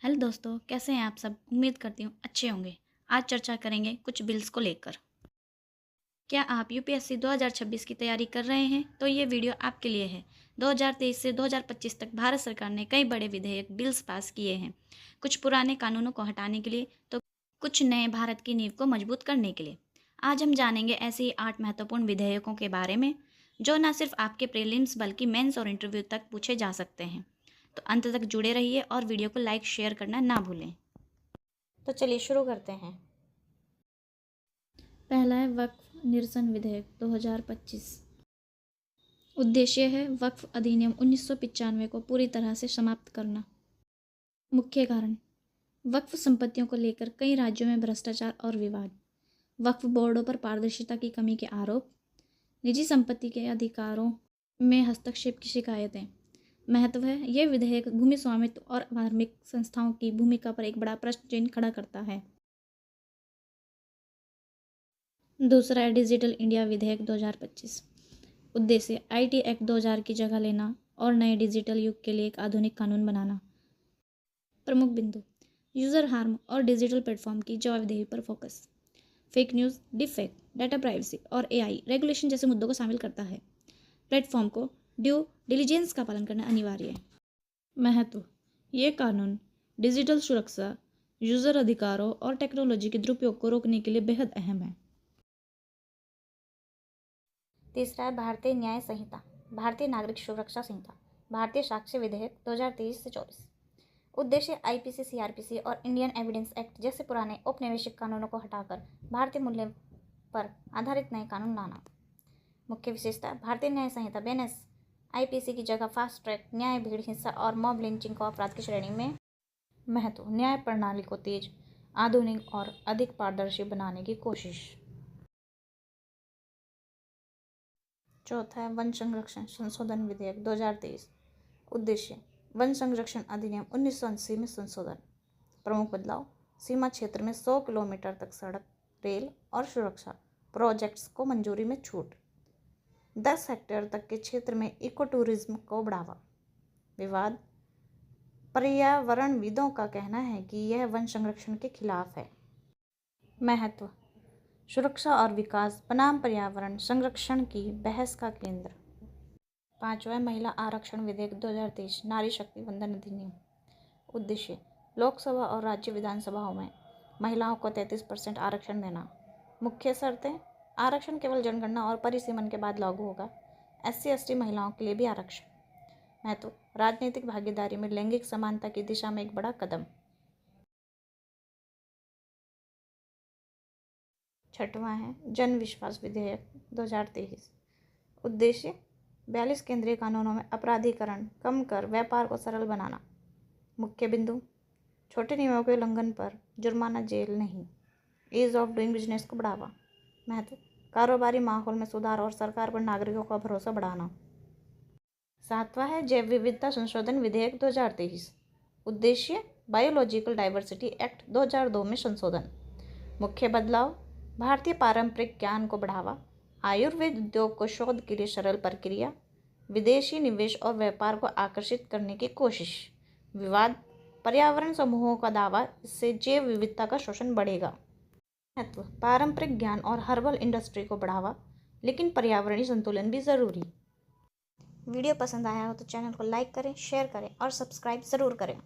Hello दोस्तों, कैसे हैं आप सब। उम्मीद करती हूँ अच्छे होंगे। आज चर्चा करेंगे कुछ बिल्स को लेकर। क्या आप यूपीएससी 2026 की तैयारी कर रहे हैं तो ये वीडियो आपके लिए है। 2023 से 2025 तक भारत सरकार ने कई बड़े विधेयक बिल्स पास किए हैं। कुछ पुराने कानूनों को हटाने के लिए तो कुछ नए भारत की नींव को मजबूत करने के लिए। आज हम जानेंगे ऐसे ही 8 महत्वपूर्ण विधेयकों के बारे में जो न सिर्फ आपके प्रीलिम्स बल्कि मेंस और इंटरव्यू तक पूछे जा सकते हैं। तो अंत तक जुड़े रहिए और वीडियो को लाइक शेयर करना ना भूलें। तो चलिए शुरू करते हैं। पहला है वक्फ निरसन विधेयक 2025। उद्देश्य है वक्फ अधिनियम 1995 को पूरी तरह से समाप्त करना। मुख्य कारण, वक्फ संपत्तियों को लेकर कई राज्यों में भ्रष्टाचार और विवाद, वक्फ बोर्डों पर पारदर्शिता की कमी के आरोप, निजी संपत्ति के अधिकारों में हस्तक्षेप की शिकायतें। महत्व है, यह विधेयक भूमि स्वामित्व और धार्मिक संस्थाओं की भूमिका पर एक बड़ा प्रश्न चिन्ह खड़ा करता है। दूसरा है डिजिटल इंडिया विधेयक 2025। उद्देश्य आईटी एक्ट 2000 की जगह लेना और नए डिजिटल युग के लिए एक आधुनिक कानून बनाना। प्रमुख बिंदु, यूज़र हार्म और डिजिटल प्लेटफॉर्म की जवाबदेही पर focus. Fake news, deep fake, data privacy और एआई रेगुलेशन जैसे मुद्दों को शामिल करता है। प्लेटफॉर्म को ड्यू डिलिजेंस का पालन करना अनिवार्य है। महत्व, ये कानून डिजिटल सुरक्षा, यूज़र अधिकारों और टेक्नोलॉजी के दुरुपयोग को रोकने के लिए बेहद अहम है। तीसरा है भारतीय न्याय संहिता, भारतीय नागरिक सुरक्षा संहिता, भारतीय साक्ष्य विधेयक 2023 से 24। उद्देश्य आईपीसी, सीआरपीसी और इंडियन एविडेंस एक्ट जैसे पुराने औपनिवेशिक कानूनों को हटाकर भारतीय मूल्य पर आधारित नए कानून लाना। मुख्य विशेषता, भारतीय न्याय संहिता बेनेस आईपीसी की जगह फास्ट ट्रैक न्याय, भीड़ हिंसा और मॉब लिंचिंग को अपराध की श्रेणी में। महत्व, न्याय प्रणाली को तेज, आधुनिक और अधिक पारदर्शी बनाने की कोशिश। चौथा है वन संरक्षण संशोधन विधेयक 2023। उद्देश्य वन संरक्षण अधिनियम 1980 में संशोधन। प्रमुख बदलाव, सीमा क्षेत्र में 100 किलोमीटर तक सड़क, रेल और सुरक्षा प्रोजेक्ट्स को मंजूरी में छूट। 10 हेक्टेयर तक के क्षेत्र में इको टूरिज्म को बढ़ावा। विवाद, पर्यावरणविदों का कहना है कि यह वन संरक्षण के खिलाफ है। महत्व, सुरक्षा और विकास बनाम पर्यावरण संरक्षण की बहस का केंद्र। पांचवा, महिला आरक्षण विधेयक 2023, नारी शक्ति वंदन अधिनियम। उद्देश्य लोकसभा और राज्य विधानसभाओं में महिलाओं को 33% आरक्षण देना। मुख्य शर्तें, आरक्षण केवल जनगणना और परिसीमन के बाद लागू होगा। SC/ST महिलाओं के लिए भी आरक्षण। महत्व, राजनीतिक भागीदारी में लैंगिक समानता की दिशा में एक बड़ा कदम। छठवां है जन विश्वास विधेयक 2023। उद्देश्य 42 केंद्रीय कानूनों में अपराधीकरण कम कर व्यापार को सरल बनाना। मुख्य बिंदु, छोटे नियमों के उल्लंघन पर जुर्माना, जेल नहीं। ईज ऑफ डूइंग बिजनेस को बढ़ावा। महत्व, कारोबारी माहौल में सुधार और सरकार पर नागरिकों का भरोसा बढ़ाना। सातवां है जैव विविधता संशोधन विधेयक 2023। उद्देश्य बायोलॉजिकल डाइवर्सिटी एक्ट 2002 में संशोधन। मुख्य बदलाव, भारतीय पारंपरिक ज्ञान को बढ़ावा, आयुर्वेद उद्योग को शोध के लिए सरल प्रक्रिया, विदेशी निवेश और व्यापार को आकर्षित करने की कोशिश। विवाद, पर्यावरण समूहों का दावा, इससे जैव विविधता का शोषण बढ़ेगा। महत्व, पारंपरिक ज्ञान और हर्बल इंडस्ट्री को बढ़ावा, लेकिन पर्यावरणीय संतुलन भी जरूरी। वीडियो पसंद आया हो तो चैनल को लाइक करें, शेयर करें और सब्सक्राइब ज़रूर करें।